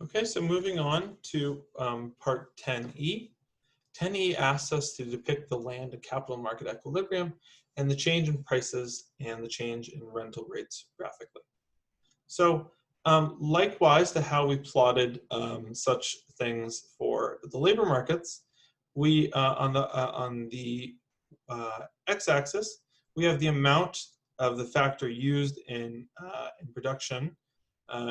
Okay, so moving on to part 10E. 10E asks us to depict the land and capital market equilibrium and the change in prices and the change in rental rates graphically. So likewise to how we plotted such things for the labor markets, we on the x-axis, we have the amount of the factor used in production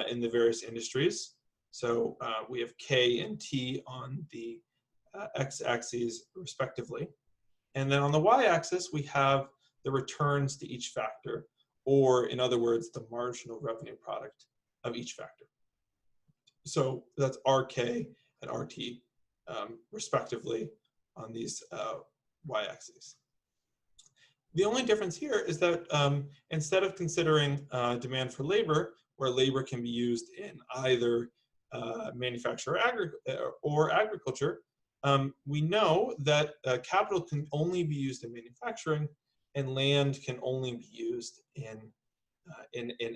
in the various industries. So we have K and T on the x-axes respectively. And then on the y-axis, we have the returns to each factor, or in other words, the marginal revenue product of each factor. So that's RK and RT respectively on these y-axes. The only difference here is that instead of considering demand for labor, where labor can be used in either manufacture or agriculture, we know that capital can only be used in manufacturing and land can only be used in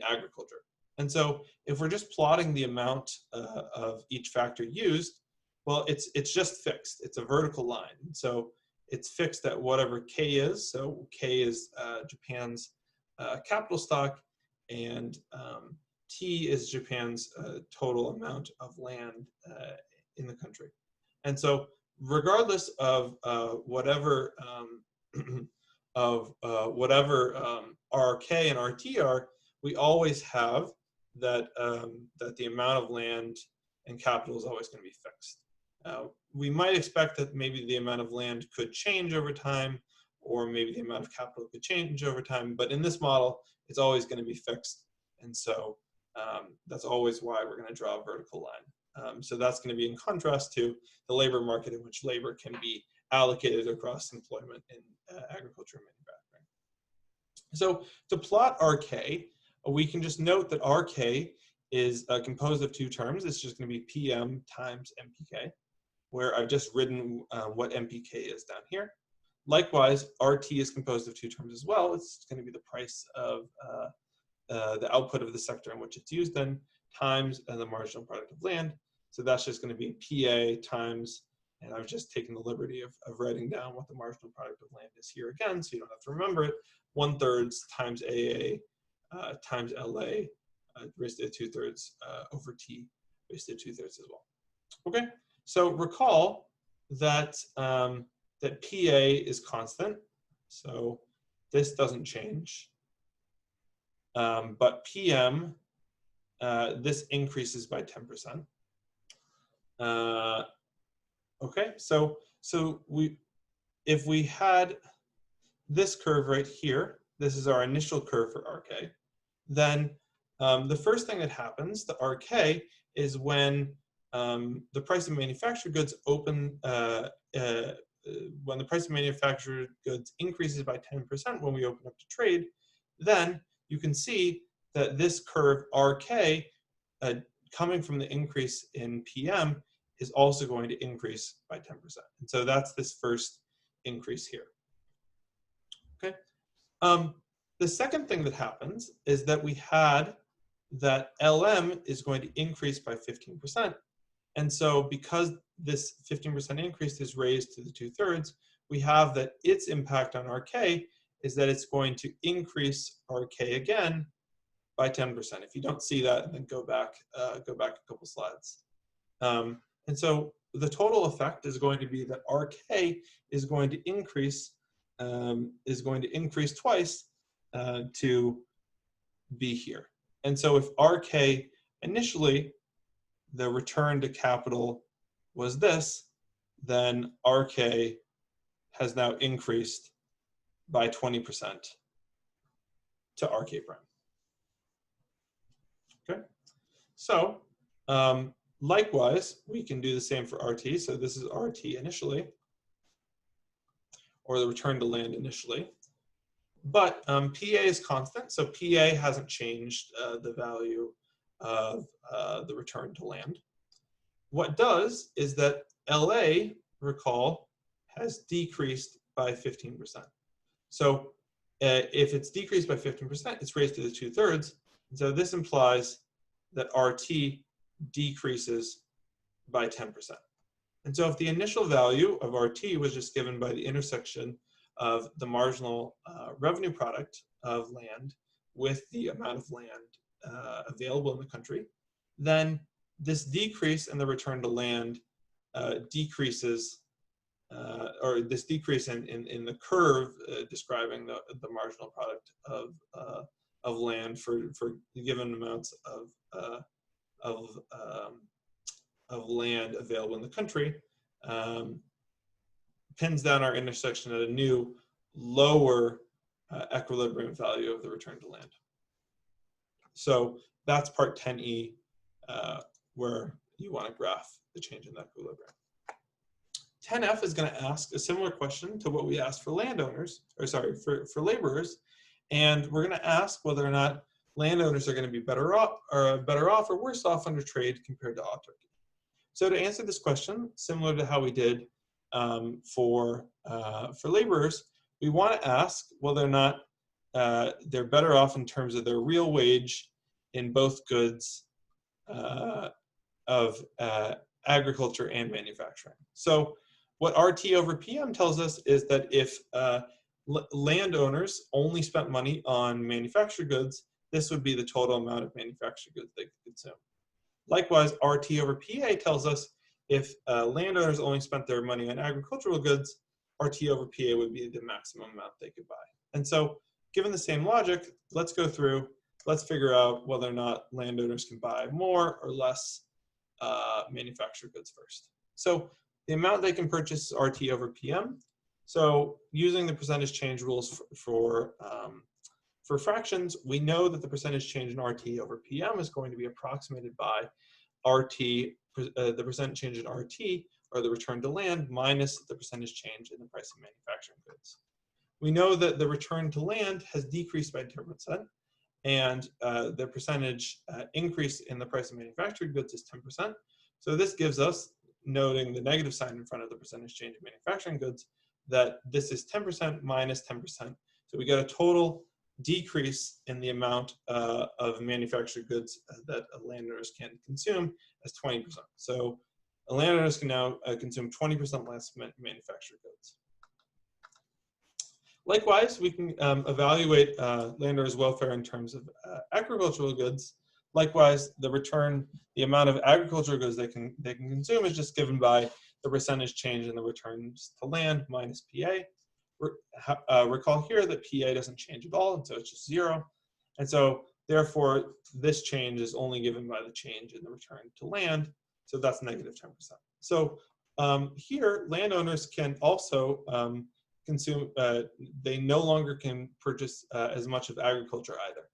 agriculture. And so if we're just plotting the amount of each factor used, well, it's just fixed. It's a vertical line. So it's fixed at whatever K is. So K is Japan's capital stock, and T is Japan's total amount of land in the country. And so regardless of whatever RK and RT are, we always have that that the amount of land and capital is always going to be fixed. We might expect that maybe the amount of land could change over time, or maybe the amount of capital could change over time, but in this model, it's always going to be fixed. And so that's always why we're going to draw a vertical line. So that's going to be in contrast to the labor market, in which labor can be allocated across employment in agriculture and manufacturing. So to plot RK, we can just note that RK is composed of two terms. It's just going to be PM times MPK, where I've just written what MPK is down here. Likewise, RT is composed of two terms as well. It's going to be the price of the output of the sector in which it's used in, times the marginal product of land. So that's just going to be PA times, and I've just taken the liberty of writing down what the marginal product of land is here again, so you don't have to remember it. 1/3 times AA times LA raised to 2/3 over T raised to 2/3 as well. Okay, so recall that that PA is constant, so this doesn't change. But PM, this increases by 10%. Okay, so if we had this curve right here, this is our initial curve for RK, then the first thing that happens, the RK, is when the price of manufactured goods when the price of manufactured goods increases by 10% when we open up to trade, then you can see that this curve RK, coming from the increase in PM, is also going to increase by 10%. And so that's this first increase here. Okay. The second thing that happens is that we had that LM is going to increase by 15%. And so because this 15% increase is raised to the 2/3, we have that its impact on RK is that it's going to increase RK again by 10%. If you don't see that, then go back a couple slides. And so the total effect is going to be that RK is going to increase twice to be here. And so if RK initially, the return to capital was this, then RK has now increased by 20% to RK prime. Okay, so likewise, we can do the same for RT. So this is RT initially, or the return to land initially. But PA is constant, so PA hasn't changed the value of the return to land. What does is that LA, recall, has decreased by 15%. So if it's decreased by 15%, it's raised to the 2/3. And so this implies that RT decreases by 10%. And so if the initial value of RT was just given by the intersection of the marginal revenue product of land with the amount of land available in the country, then this decrease in the return to land decreases, or this decrease in the curve describing the marginal product of land for given amounts of land available in the country, pins down our intersection at a new lower equilibrium value of the return to land. So that's part 10E, where you want to graph the change in equilibrium. 10F is going to ask a similar question to what we asked for landowners, or sorry, for laborers, and we're going to ask whether or not landowners are going to be better off or worse off under trade compared to autarky. So to answer this question, similar to how we did for laborers, we want to ask whether or not they're better off in terms of their real wage in both goods of agriculture and manufacturing. So what RT over PM tells us is that if landowners only spent money on manufactured goods, this would be the total amount of manufactured goods they could consume. Likewise, RT over PA tells us if landowners only spent their money on agricultural goods, RT over PA would be the maximum amount they could buy. And so given the same logic, let's go through, let's figure out whether or not landowners can buy more or less manufactured goods first. So the amount they can purchase is RT over PM. So using the percentage change rules for fractions, we know that the percentage change in RT over PM is going to be approximated by RT, the percent change in RT, or the return to land, minus the percentage change in the price of manufacturing goods. We know that the return to land has decreased by 10%, and the percentage increase in the price of manufactured goods is 10%. So this gives us, noting the negative sign in front of the percentage change in manufacturing goods, that this is 10% minus 10%. So we get a total decrease in the amount of manufactured goods that landowners can consume as 20%. So landowners can now consume 20% less manufactured goods. Likewise, we can evaluate landowners' welfare in terms of agricultural goods. Likewise, the amount of agricultural goods they can consume is just given by the percentage change in the returns to land minus PA. Recall here that PA doesn't change at all, and so it's just 0. And so therefore, this change is only given by the change in the return to land, so that's negative 10%. So here, landowners can also consume, they no longer can purchase as much of agriculture either.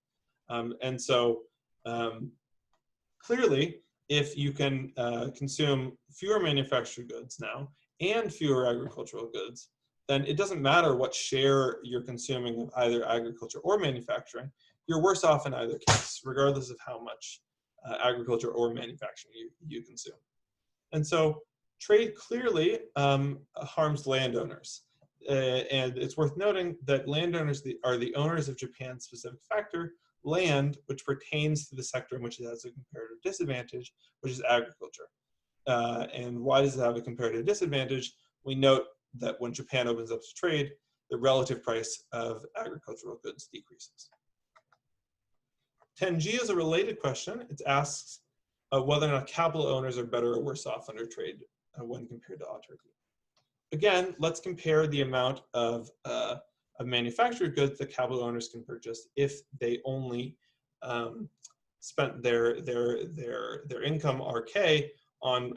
And so clearly, if you can consume fewer manufactured goods now and fewer agricultural goods, then it doesn't matter what share you're consuming of either agriculture or manufacturing, you're worse off in either case, regardless of how much agriculture or manufacturing you consume. And so trade clearly harms landowners. And it's worth noting that landowners are the owners of Japan's specific factor, land, which pertains to the sector in which it has a comparative disadvantage, which is agriculture. And why does it have a comparative disadvantage? We note that when Japan opens up to trade, the relative price of agricultural goods decreases. 10G is a related question. It asks whether or not capital owners are better or worse off under trade when compared to autarky. Again, let's compare the amount of manufactured goods that capital owners can purchase if they only spent their income RK on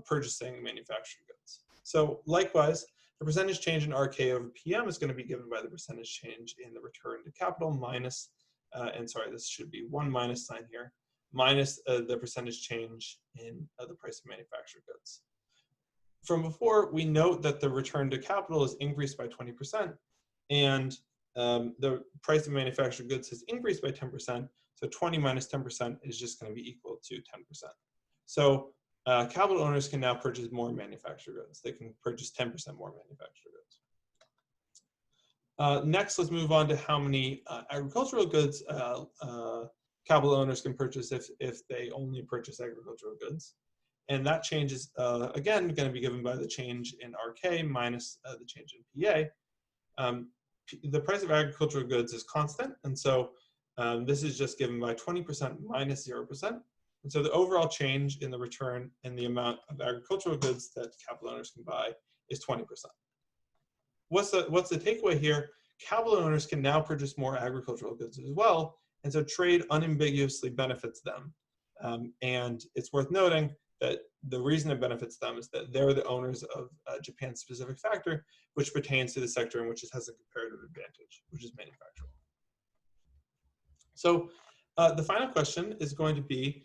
purchasing manufactured goods. So likewise, the percentage change in RK over PM is going to be given by the percentage change in the return to capital minus, and sorry, this should be 1 minus sign here, minus the percentage change in the price of manufactured goods. From before, we note that the return to capital is increased by 20%, and the price of manufactured goods has increased by 10%, so 20 minus 10% is just going to be equal to 10%. So capital owners can now purchase more manufactured goods. They can purchase 10% more manufactured goods. Next, let's move on to how many agricultural goods capital owners can purchase if they only purchase agricultural goods. And that change is, again, going to be given by the change in RK minus the change in PA. The price of agricultural goods is constant, and so this is just given by 20% minus 0%. And so the overall change in the return and the amount of agricultural goods that capital owners can buy is 20%. What's the takeaway here? Capital owners can now purchase more agricultural goods as well, and so trade unambiguously benefits them. And it's worth noting that the reason it benefits them is that they're the owners of Japan's specific factor, which pertains to the sector in which it has a comparative advantage, which is manufacturing. So the final question is going to be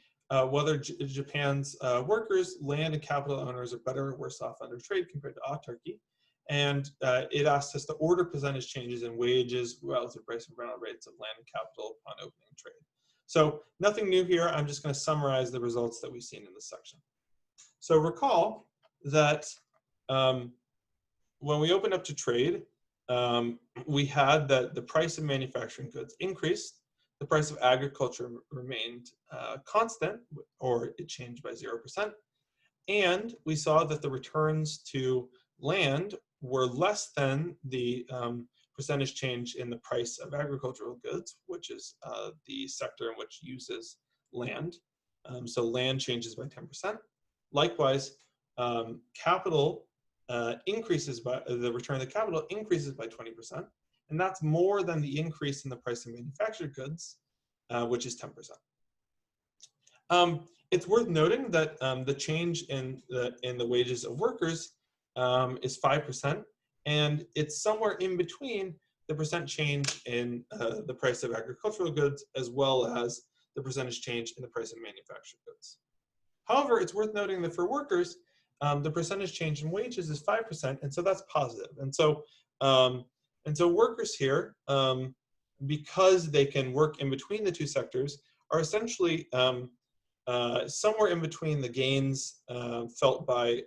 whether Japan's workers, land, and capital owners are better or worse off under trade compared to autarky. And it asks us to order percentage changes in wages, relative price and rental rates of land and capital upon opening trade. So nothing new here. I'm just going to summarize the results that we've seen in this section. So recall that when we opened up to trade, we had that the price of manufacturing goods increased, the price of agriculture remained constant, or it changed by 0%, and we saw that the returns to land were less than the percentage change in the price of agricultural goods, which is the sector in which uses land. So land changes by 10%. Likewise, capital increases by, the return of the capital increases by 20%, and that's more than the increase in the price of manufactured goods, which is 10%. It's worth noting that the change in the wages of workers is 5%, and it's somewhere in between the percent change in the price of agricultural goods as well as the percentage change in the price of manufactured goods. However, it's worth noting that for workers, the percentage change in wages is 5%, and so that's positive. And so workers here, because they can work in between the two sectors, are essentially somewhere in between the gains felt by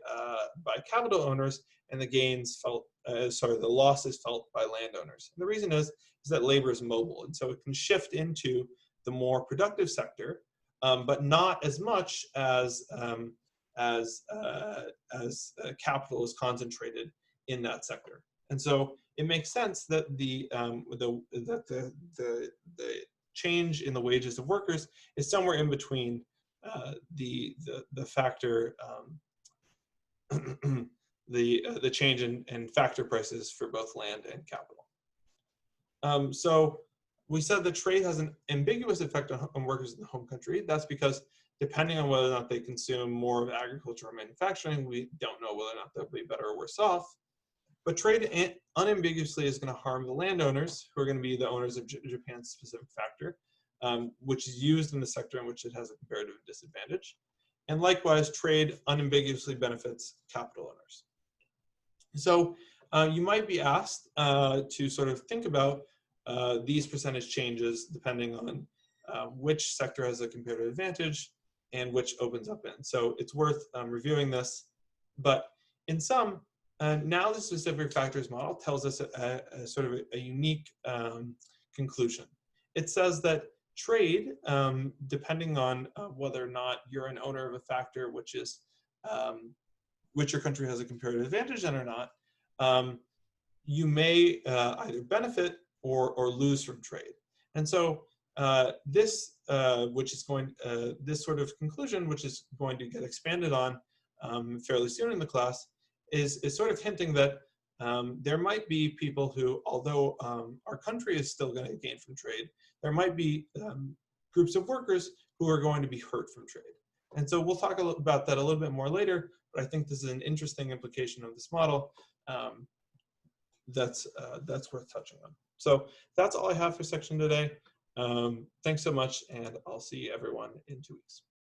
capital owners and the gains felt, the losses felt by landowners. And the reason is that labor is mobile, and so it can shift into the more productive sector, but not as much as capital is concentrated in that sector. And so it makes sense that the change in the wages of workers is somewhere in between the factor the change in factor prices for both land and capital. So we said that trade has an ambiguous effect on workers in the home country. That's because depending on whether or not they consume more of agriculture or manufacturing, we don't know whether or not they'll be better or worse off. But trade unambiguously is going to harm the landowners, who are going to be the owners of Japan's specific factor, which is used in the sector in which it has a comparative disadvantage. And likewise, trade unambiguously benefits capital owners. So you might be asked to sort of think about these percentage changes depending on which sector has a comparative advantage and which opens up in. So it's worth reviewing this. But in sum, now the specific factors model tells us a sort of a unique conclusion. It says that trade, depending on whether or not you're an owner of a factor which is which your country has a comparative advantage in or not, you may either benefit or lose from trade. And so this sort of conclusion, which is going to get expanded on fairly soon in the class, is sort of hinting that there might be people who, although our country is still going to gain from trade, there might be groups of workers who are going to be hurt from trade. And so we'll talk about that a little bit more later, but I think this is an interesting implication of this model that's worth touching on. So that's all I have for section today. Thanks so much, and I'll see everyone in 2 weeks.